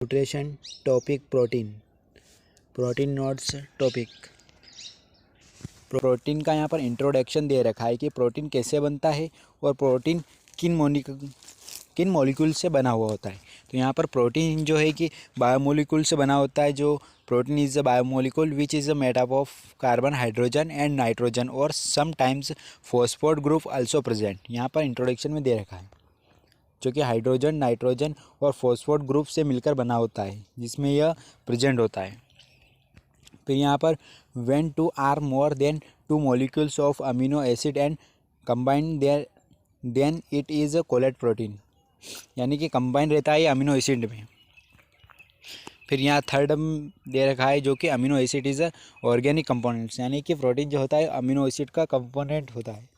Nutrition topic protein notes topic. Protein का यहाँ पर इंट्रोडक्शन दे रखा है कि प्रोटीन कैसे बनता है और प्रोटीन किन मॉलिक्यूल से बना हुआ होता है। तो यहाँ पर प्रोटीन जो है कि बायोमोलिक्यूल से बना होता है। जो protein is a biomolecule which is a made up of carbon, hydrogen and nitrogen और sometimes phosphor group also present. यहाँ पर इंट्रोडक्शन में दे रखा है जो कि हाइड्रोजन, नाइट्रोजन और फॉस्फोर ग्रुप से मिलकर बना होता है, जिसमें यह प्रेजेंट होता है। फिर यहाँ पर when two are more than two molecules of amino acid and combine there then it is a collagen protein, यानी कि कंबाइन रहता है अमीनो एसिड में। फिर यहाँ थर्ड दे रखा है जो कि amino acid is organic components, यानी कि प्रोटीन जो होता है अमीनो एसिड का कंपोनेंट होता है।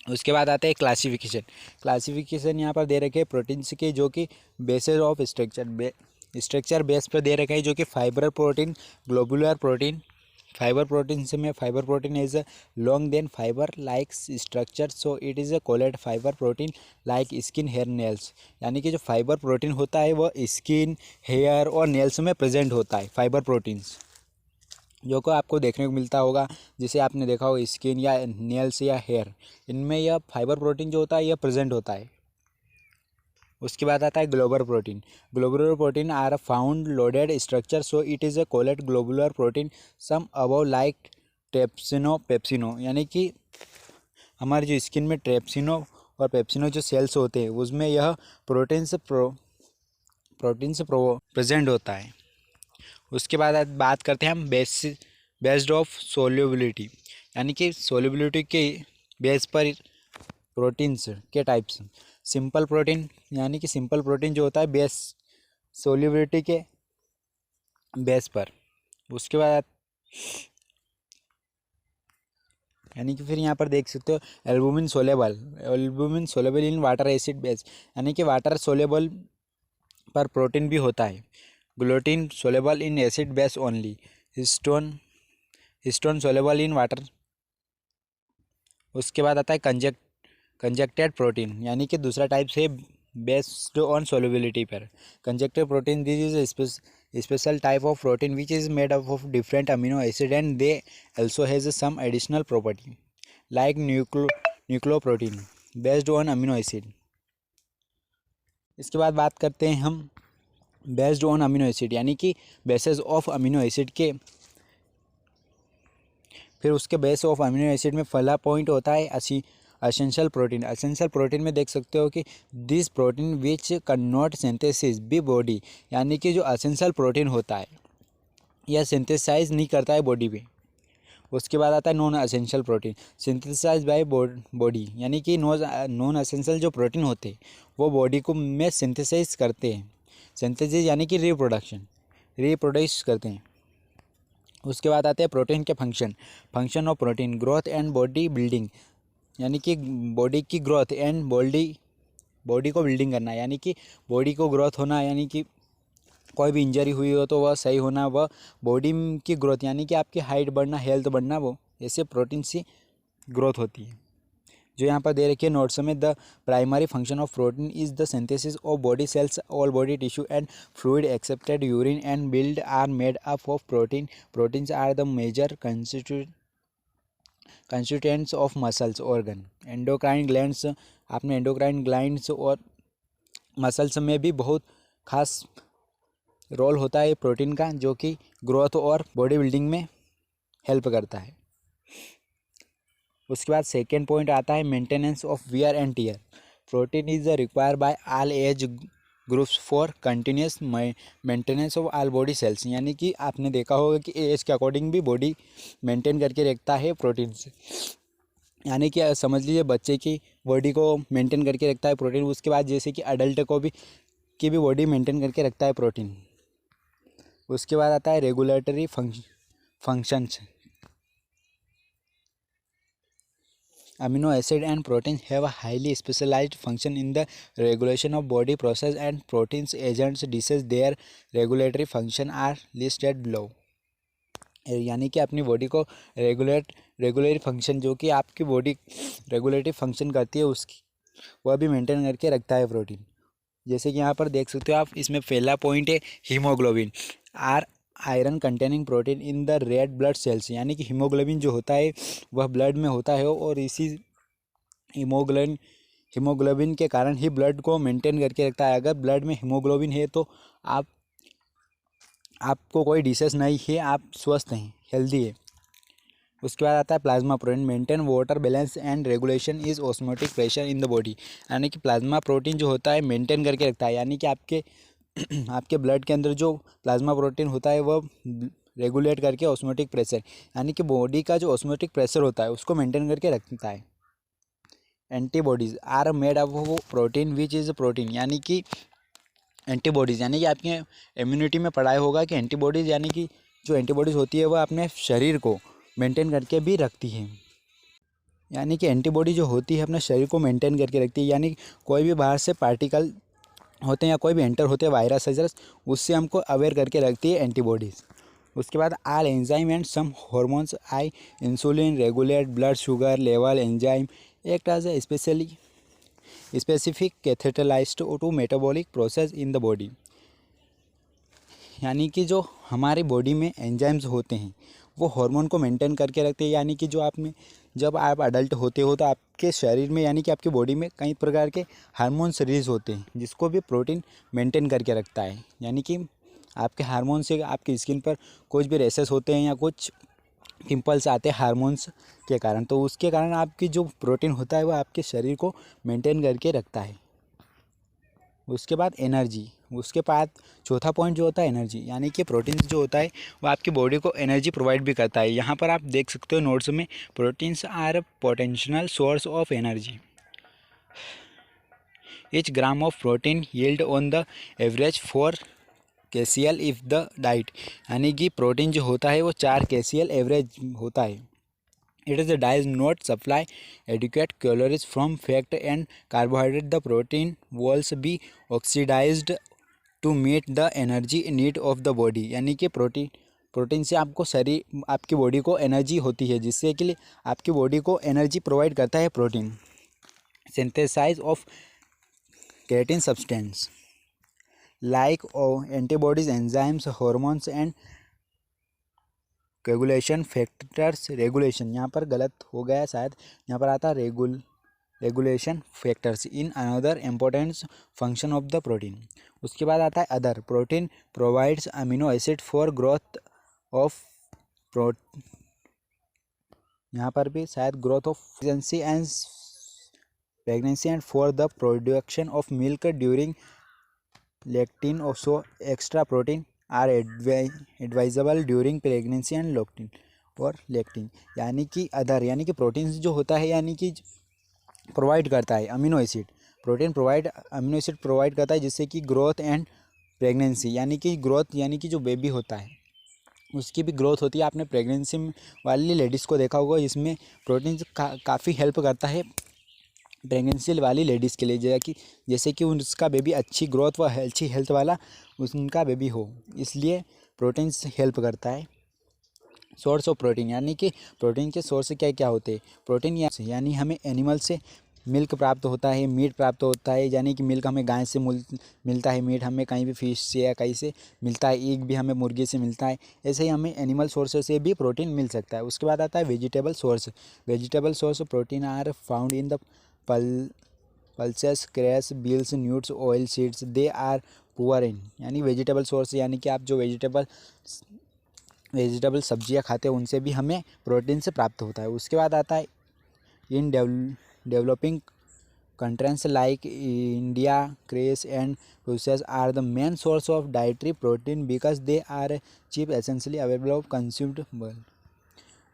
उसके बाद आता है क्लासिफिकेशन यहाँ पर दे रखे हैं प्रोटीन्स के, जो कि बेसिस ऑफ स्ट्रक्चर बेस पर दे रखे हैं, जो कि fibre protein, globular protein. Fibre protein से में fibre protein is long than fibre like structure, so it is a called fibre protein like skin, hair, nails. यानी कि जो फाइबर प्रोटीन होता है वह स्किन, हेयर और नेल्स में प्रेजेंट होता है। फाइबर प्रोटीन्स जो को आपको देखने को मिलता होगा, जैसे आपने देखा हो स्किन या नेल्स या हेयर, इनमें यह फाइबर प्रोटीन जो होता है यह प्रेजेंट होता है। उसके बाद आता है globular protein are found loaded structure, so it is a called globular protein some above like pepsin. यानी कि हमारी जो स्किन में ट्रेप्सिनो और पेप्सिनो जो सेल्स होते हैं उसमें यह प्रोटीन्स प्रेजेंट होता है। उसके बाद बात करते हैं हम बेस्ड ऑफ सोल्यूबिलिटी, यानी कि सोल्यूबिलिटी के बेस पर प्रोटीन्स के टाइप्स। सिंपल प्रोटीन, यानी कि सिंपल प्रोटीन जो होता है बेस सोल्यूबिलिटी के बेस पर। उसके बाद यानी कि फिर यहाँ पर देख सकते हो albumin soluble in water acid base, यानी कि वाटर सोलेबल पर प्रोटीन भी होता है। Gluten soluble in acid base only. Histone soluble in water. उसके बाद आता है कंजक्टेड प्रोटीन, यानी कि दूसरा टाइप से बेस्ड ऑन सोल्युबिलिटी पर। Conjugated protein this is special type of protein which is made up of different amino acid and they also has some additional property like nucleoprotein based on amino acid। इसके बाद बात करते हैं हम based on amino acid, यानी कि basis of amino acid के। फिर उसके बेस ऑफ अमीनो एसिड में पहला पॉइंट होता है असेंशियल प्रोटीन में देख सकते हो कि this protein which can not synthesis be body, यानी कि जो असेंशियल प्रोटीन होता है यह सिंथेसाइज नहीं करता है बॉडी में। उसके बाद आता है non essential protein synthesize by body, यानी कि नॉन असेंशियल जो प्रोटीन होते हैं वो बॉडी को में सिंथेसाइज करते हैं। सिंथेसिस यानी कि रिप्रोड्यूस करते हैं। उसके बाद आते हैं प्रोटीन के function of protein growth and body building, यानी कि बॉडी की ग्रोथ एंड बॉडी को बिल्डिंग करना, यानी कि बॉडी को ग्रोथ होना, यानी कि कोई भी इंजरी हुई हो तो वह सही होना, वह बॉडी की ग्रोथ, यानी कि आपकी हाइट बढ़ना, हेल्थ बढ़ना, वो ऐसे प्रोटीन से ग्रोथ होती है। जो यहाँ पर दे रखी है नोट्स में, the primary function of protein is the synthesis of body cells, all body tissue and fluid excepted urine and build are made up of proteins are the major constituents of muscles organ endocrine glands. आपने endocrine glands और muscles में भी बहुत खास role होता है protein का, जो कि ग्रोथ और बॉडी बिल्डिंग में हेल्प करता है। उसके बाद सेकेंड पॉइंट आता है maintenance of wear and tear. Protein is required by all age groups for continuous maintenance of all body cells, यानी कि आपने देखा होगा कि एज के अकॉर्डिंग भी बॉडी मेंटेन करके रखता है प्रोटीन से, यानी कि समझ लीजिए बच्चे की बॉडी को मेंटेन करके रखता है प्रोटीन। उसके बाद जैसे कि अडल्ट को भी की भी बॉडी मेंटेन करके रखता है प्रोटीन। उसके बाद आता है regulatory functions. Amino acid and protein have a highly specialised function in the regulation of body process and proteins agents diseases their regulatory function are listed below, यानी कि अपनी बॉडी को रेगुलेटरी फंक्शन, जो कि आपकी बॉडी रेगुलेटरी फंक्शन करती है उसकी, वह भी मेंटेन करके रखता है प्रोटीन। जैसे कि यहाँ पर देख सकते हो आप, इसमें पहला पॉइंट है haemoglobin, are iron containing protein in the red blood cells, यानी कि हीमोग्लोबिन जो होता है वह ब्लड में होता है और इसी हीमोग्लोबिन हीमोग्लोबिन के कारण ही ब्लड को मेंटेन करके रखता है। अगर ब्लड में हीमोग्लोबिन है तो आप आपको कोई डिसीज नहीं है, आप स्वस्थ हैं, हेल्दी है। उसके बाद आता है plasma protein, maintain water balance and regulation is osmotic pressure in the body, यानी कि प्लाज्मा प्रोटीन जो होता है मेंटेन करके रखता है, यानी कि आपके आपके ब्लड के अंदर जो प्लाज्मा प्रोटीन होता है वह रेगुलेट करके ऑस्मोटिक प्रेशर, यानी कि बॉडी का जो ऑस्मोटिक प्रेशर होता है उसको मेंटेन करके रखता है। Antibodies are made of protein which is protein, यानी कि एंटीबॉडीज़, यानी कि आपके इम्यूनिटी में पढ़ाया होगा कि एंटीबॉडीज़, यानी कि जो एंटीबॉडीज़ होती है वह अपने शरीर को मेंटेन करके भी रखती है, यानी कि एंटीबॉडी जो होती है अपने शरीर को मेंटेन करके रखती है, यानी कोई भी बाहर से पार्टिकल होते हैं या कोई भी एंटर होते हैं वायरस वगैरह, उससे हमको अवेयर करके रखती है एंटीबॉडीज़। उसके बाद all enzyme and some hormones I insulin regulate blood sugar level, enzyme act as a specific catalysed to metabolic process in the body, यानी कि जो हमारी बॉडी में एंजाइम्स होते हैं वो हार्मोन को मेंटेन करके रखते हैं, यानी कि जो आप में जब आप अडल्ट होते हो तो आपके शरीर में यानी कि आपकी बॉडी में कई प्रकार के हार्मोन्स रिलीज होते हैं जिसको भी प्रोटीन मेंटेन करके रखता है, यानी कि आपके हार्मोन से आपकी स्किन पर कुछ भी रैशेस होते हैं या कुछ पिंपल्स आते हैं हार्मोन्स के कारण, तो उसके कारण आपकी जो प्रोटीन होता है वो आपके शरीर को मेंटेन करके रखता है। उसके बाद एनर्जी, उसके बाद चौथा पॉइंट जो होता है एनर्जी, यानी कि प्रोटीन्स जो होता है वो आपकी बॉडी को एनर्जी प्रोवाइड भी करता है। यहाँ पर आप देख सकते हो नोट्स में, proteins are potential source of energy, each gram of protein yield on the average 4 KCl if the diet, यानी कि प्रोटीन जो होता है वो 4 KCl एवरेज होता है। It is the diet not supply adequate calories from fat and carbohydrate. The protein walls be oxidized to meet the energy need of the body, यानी कि प्रोटीन से आपको शरीर आपकी बॉडी को एनर्जी होती है, जिससे कि लिए आपकी बॉडी को एनर्जी प्रोवाइड करता है protein. Synthesize of keratin substance like antibodies enzymes hormones and regulation factors, regulation यहाँ पर गलत हो गया शायद, यहाँ पर आता है regulation factors in another important function of the protein. उसके बाद आता है other, protein provides amino acid for growth of यहाँ पर भी शायद growth of pregnancy and for the production of milk during lactin, also extra protein are advisable during pregnancy and lactin और lactin, यानी कि अदर, यानी कि प्रोटीन्स जो होता है यानी कि प्रोवाइड करता है amino acid, protein provide amino acid provide करता है जिससे कि ग्रोथ एंड प्रेगनेंसी, यानी कि ग्रोथ यानी कि जो बेबी होता है उसकी भी ग्रोथ होती है। आपने प्रेगनेंसी वाली लेडीज़ को देखा होगा, इसमें प्रोटीन काफ़ी हेल्प करता है प्रेगनेंसी वाली लेडीज़ के लिए, जैसे कि उसका बेबी अच्छी ग्रोथ व अच्छी हेल्थ वाला उनका बेबी हो, इसलिए प्रोटीन हेल्प करता है। सोर्स ऑफ प्रोटीन, यानी कि प्रोटीन के सोर्स क्या क्या होते हैं, प्रोटीन यानी हमें एनिमल से मिल्क प्राप्त होता है, मीट प्राप्त होता है, यानी कि मिल्क हमें गाय से मिलता है, मीट हमें कहीं भी फिश से या कहीं से मिलता है, एग भी हमें मुर्गी से मिलता है, ऐसे ही हमें एनिमल सोर्स से भी प्रोटीन मिल सकता है। उसके बाद आता है vegetable source, vegetable source of protein are found in the pulses crash beans nuts oil seeds, they are poor in, यानी वेजिटेबल सोर्स यानी कि आप जो वेजिटेबल सब्जियां खाते हैं उनसे भी हमें प्रोटीन से प्राप्त होता है। उसके बाद आता है in developing countries like India क्रेस एंड रूसिया are the main source of dietary protein because they are cheap essentially available of consumable.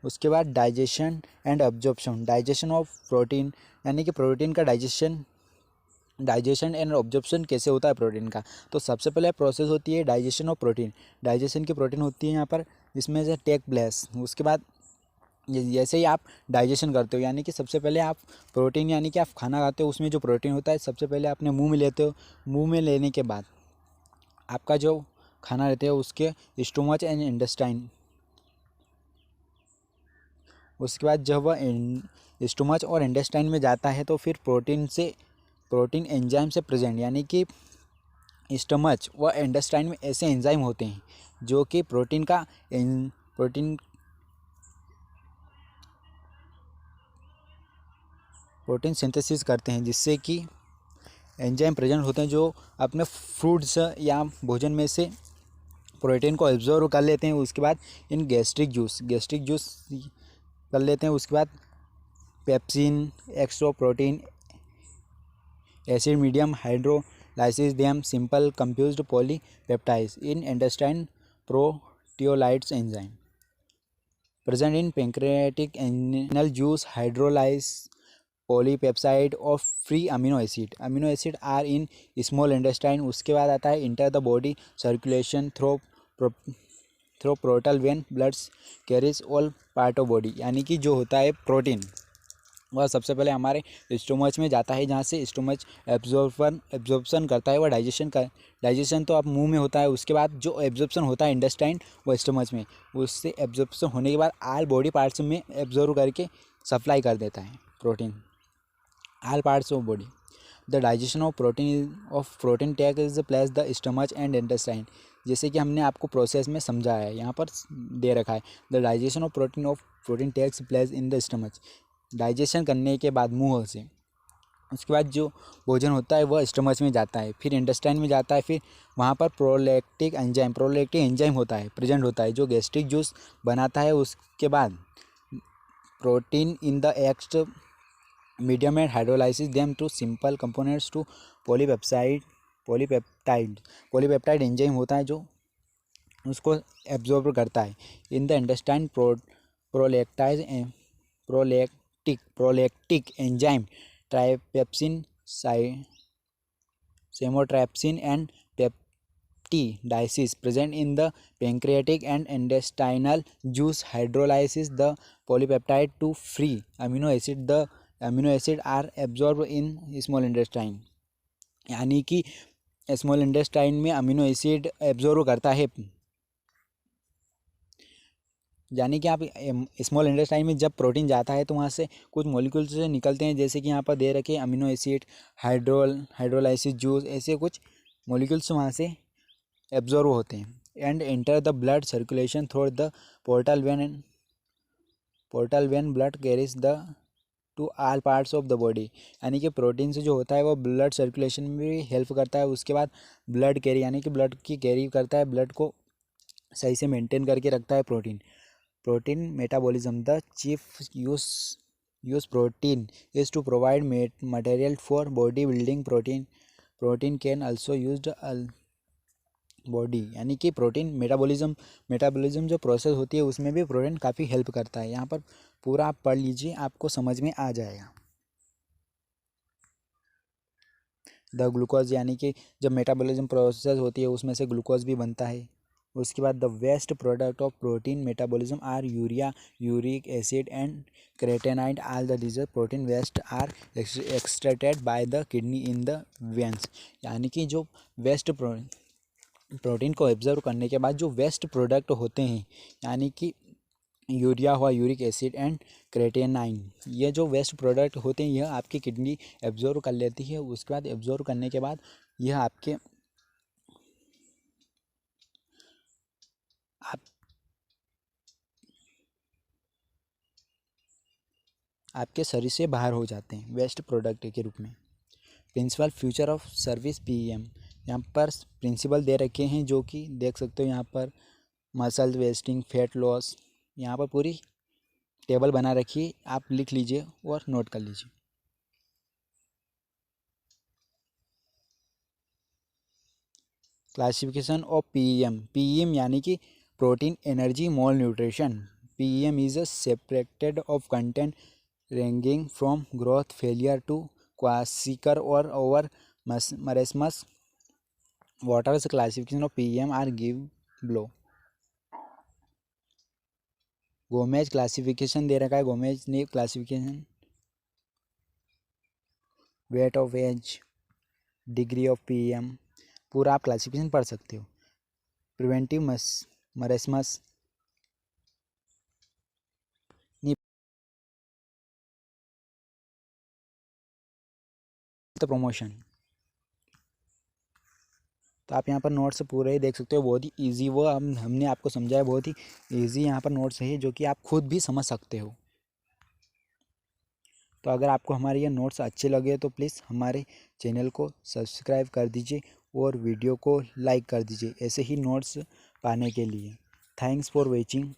उसके बाद digestion and absorption, digestion of protein, यानी कि प्रोटीन का डाइजेशन एंड ऑब्जॉर्प्शन कैसे होता है प्रोटीन का, तो सबसे पहले प्रोसेस होती है डाइजेशन ऑफ प्रोटीन, डाइजेशन की प्रोटीन होती है यहाँ पर इसमें से टेक प्लेस। उसके बाद जैसे ही आप डाइजेशन करते हो, यानी कि सबसे पहले आप प्रोटीन यानी कि आप खाना खाते हो उसमें जो प्रोटीन होता है सबसे पहले अपने मुंह में लेते हो, मुंह में लेने के बाद आपका जो खाना रहता है उसके स्टोमच एंड इंटेस्टाइन, उसके बाद जब वह स्टोमच और इंटेस्टाइन में जाता है तो फिर प्रोटीन एंजाइम से प्रेजेंट, यानी कि स्टमच व इंटेस्टाइन में ऐसे एंजाइम होते हैं जो कि प्रोटीन प्रोटीन सिंथेसिस करते हैं, जिससे कि एंजाइम प्रेजेंट होते हैं जो अपने फ्रूट्स या भोजन में से प्रोटीन को एब्जॉर्व कर लेते हैं। उसके बाद इन गैस्ट्रिक जूस कर लेते हैं। उसके बाद pepsin, extra protein acid medium hydrolysis them simple compounds polypeptides in intestine proteolytic enzyme present in pancreatic anal juice hydrolyze polypeptide of free amino acid. Amino acid are in small intestine. उसके बाद आता है enter the body circulation through portal vein blood carries all part of body। यानी कि जो होता है protein वह सबसे पहले हमारे स्टोमच में जाता है, जहाँ से स्टोमच एब्जॉर्प्शन करता है। वह डाइजेशन तो अब मुंह में होता है। उसके बाद जो एब्जॉर्प्शन होता है इंटेस्टाइन व स्टोमच में, उससे एब्जॉर्प्शन होने के बाद आल बॉडी पार्ट्स में एब्जॉर्व करके सप्लाई कर देता है protein, all parts of body. The digestion of protein take is place the stomach and intestine. जैसे कि हमने आपको प्रोसेस में समझाया है, यहाँ पर दे रखा है the digestion of protein takes place in the stomach. Digestion करने के बाद मुंह से उसके बाद जो भोजन होता है वह स्टमच में जाता है, फिर इंटेस्टाइन में जाता है, फिर वहाँ पर प्रोलैक्टिक एंजाइम होता है, प्रेजेंट होता है, जो गैस्ट्रिक जूस बनाता है। उसके बाद protein in the extra medium and hydrolysis them to simple components to polypeptide enzyme होता है जो उसको एब्जॉर्ब करता है। In the intestine proteolytic enzyme trypsin, chymotrypsin and peptidases present in the pancreatic and intestinal juice hydrolyzes the polypeptide to free amino acid। The amino acid are absorbed in small intestine। यानी कि small intestine में amino acid absorb करता है। यानी कि आप small intestine में जब प्रोटीन जाता है तो वहाँ से कुछ मॉलिक्यूल्स निकलते हैं, जैसे कि यहाँ पर दे रखे अमीनो एसिड, हाइड्रोलाइसिस जूस, ऐसे कुछ मॉलिक्यूल्स वहाँ से एब्जॉर्व होते हैं and enter the blood circulation through the portal vein blood carries the two all parts of the body. यानी कि प्रोटीन से जो होता है वो ब्लड सर्कुलेशन में भी हेल्प करता है। उसके बाद ब्लड कैरी यानी कि ब्लड की कैरी करता है, ब्लड को सही से मेंटेन करके रखता है protein metabolism. The chief use protein is to provide material for body building. Protein can also used body. यानी कि प्रोटीन मेटाबॉलिज्म जो प्रोसेस होती है उसमें भी प्रोटीन काफ़ी हेल्प करता है। यहाँ पर पूरा आप पढ़ लीजिए, आपको समझ में आ जाएगा। द ग्लूकोज यानी कि जब मेटाबॉलिज्म प्रोसेस होती है उसमें से ग्लूकोज भी बनता है। उसके बाद the waste product of protein metabolism are urea, uric acid and creatinine. All the these protein waste are extracted by the kidney in the veins. यानी कि जो वेस्ट प्रोटीन को एब्जर्व करने के बाद जो वेस्ट प्रोडक्ट होते हैं, यानी कि यूरिया हुआ, यूरिक एसिड एंड क्रेटेनाइन, ये जो वेस्ट प्रोडक्ट होते हैं यह आपकी किडनी एब्जॉर्व कर लेती है। उसके बाद एब्जॉर्व करने के बाद यह आपके शरीर से बाहर हो जाते हैं वेस्ट प्रोडक्ट के रूप में। Principal future of service PEM, यहाँ पर प्रिंसिपल दे रखे हैं जो कि देख सकते हो यहाँ पर मसल वेस्टिंग, फैट लॉस, यहाँ पर पूरी टेबल बना रखी है, आप लिख लीजिए और नोट कर लीजिए। क्लासिफिकेशन ऑफ पीईएम यानी कि protein energy mole nutrition. PEM is a separated of content ranging from growth failure to quasar or over marasmus। What are the classification of PEM are give below। Gomez classification दे रखा है, Gomez ने classification weight of age, degree of PEM, पूरा आप classification पढ़ सकते हो। Preventive marasmus promotion. तो आप यहाँ पर नोट्स पूरे ही देख सकते हो, बहुत ही ईजी वो हमने आपको समझाया, बहुत ही ईजी यहाँ पर नोट्स है जो कि आप खुद भी समझ सकते हो। तो अगर आपको हमारे ये नोट्स अच्छे लगे तो प्लीज़ हमारे चैनल को सब्सक्राइब कर दीजिए और वीडियो को लाइक कर दीजिए ऐसे ही नोट्स पाने के लिए। Thanks for watching.